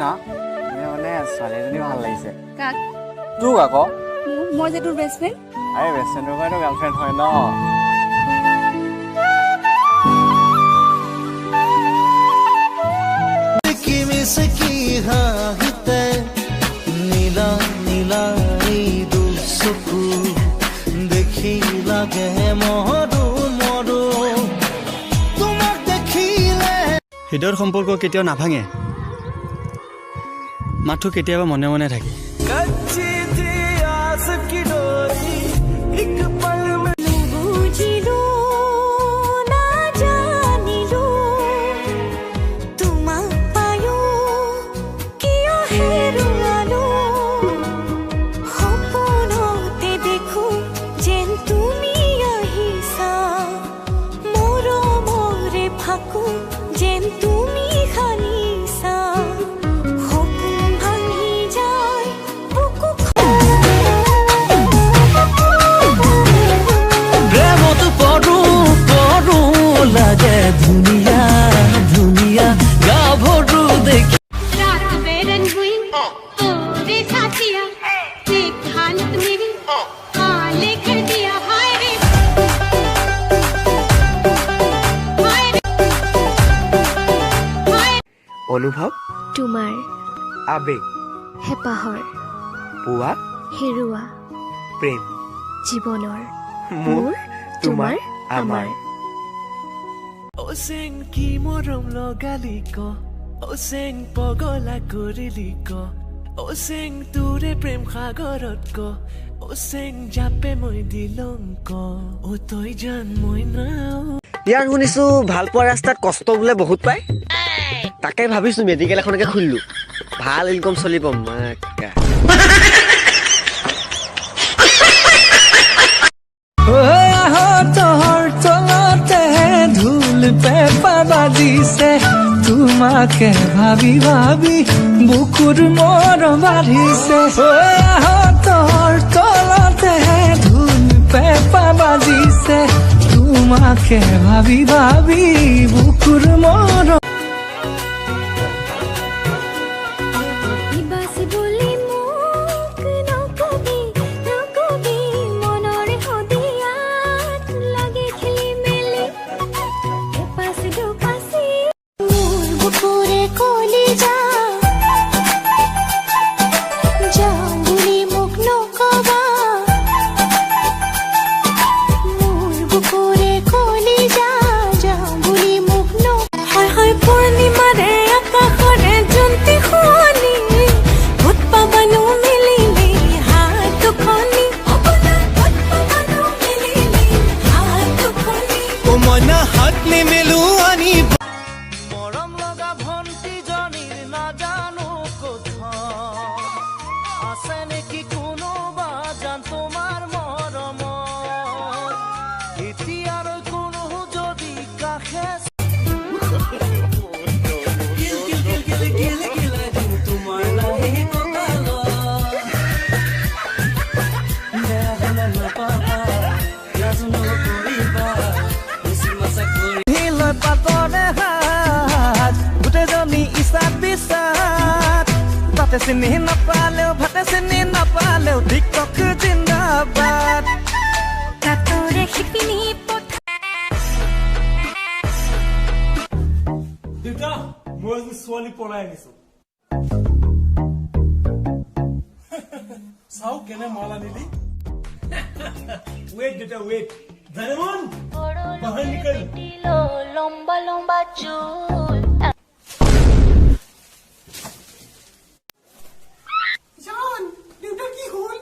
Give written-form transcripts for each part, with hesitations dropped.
না মানে ছোৱালী এজনী ভাল লাগিছে কাক তোক আকৌ মই যে তোৰ বেষ্ট ফ্ৰেণ্ড আৰে বেষ্ট ফ্ৰেণ্ডৰ পৰাইতো গাৰ্লফ্ৰেণ্ড হয় ন নীলা নীলা এই দুচকু দেখি লাগে মধু মধু তোমাক দেখিলে হৃদয়ৰ সম্পৰ্ক কেতিয়াও নাভাঙে মাথো কেতিয়াবা মনে মনে থাকে कच्ची थी आस की डोरी एक पल में বুঝিলো না জানিলো তোমাক পায়ো কিয় হেৰুৱালো সপোনতে দেখো যেন তুমি আহিছা মৰমৰে ফাকো যেন তুমি খানিছা সপোন ভাঙি যায় বুকু প্রেমত পড়ো পড়ো লাগে ধুনিয়া ধুনিয়া গাভরু দেখি रात बेरन हुई रे साथिया देख हालत मेरी हाल कर दिया हाय रे हाय रे हाय অনুভৱ তোমাৰ আবেগ হেঁপাহৰ পোৱা হেৰুৱা প্ৰেম জীৱনৰ মোৰ তোমাৰ আমাৰ ওসেং কি মরম লগালি ক ওসেং পগলা করিলি ক ওসেং তোরে প্রেম সাগরত ক ওসেং জাপে মই দিলং ক ও তই জান মই নাও ইয়াৰ শুনিছো ভাল পোৱা ৰাস্তাত কষ্ট বোলে বহুত পায় তাকে ভাবিছো মেডিকেল এখনকে খুলিলো ভাল ইনকম চলিব মাকা তোর চলতে ধুল পেপা বাজিছে তোমাকে ভাবি ভাবি বুকুর মর বাঢ়িছে তোর চলতে ধুল পেপা বাজিছে তোমাকে ভাবি ভাবি বুকুর মর বাস বলি মোক নকবি নকবি মনৰে হদিয়াত লাগে খেলি মেলি এপাছ দুপাছি মোৰ বুকুৰে কলি যা বুলি মোক নকবা মোৰ বুকুৰে কলি যা বুলি মোক হয় হয় পূৰ্ণিমাৰে আকাশৰে জন্তি শুৱনি ভূত পাবানো মিলিলি হাত দুখনি ভূত পাবানো মিলিলি হাত দুখনি মইনা হাত নিমেলো আনি মৰম লগা ভন্টি জনীৰ নাজানো কথা আছে নেকি কোনোবা জান তোমাৰ মৰমত এতিয়াৰ কোনো যদি কাষে তোমাৰ লাহে পাতৰে হাত গোটেইজনী ইচাত বিচাত তাতে চিনি নাপালেও ভাতে চিনি নাপালেও টিকটক জিন্দাবাদ কাতৰে শিপিনী দেউতা মই আজি ছোৱালী পলাই আনিছো চাও কেনে মাল আনিলি ৱেট দেউতা ৱেট ডায়মণ্ড বাহিৰ নিকল লম্বা লম্বা চুল জান দেউতা কি হ'ল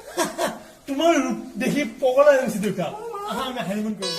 তোমাৰ ৰূপ দেখি পগলা হৈছে দেউতা আহা আমি হানিমুন কৰো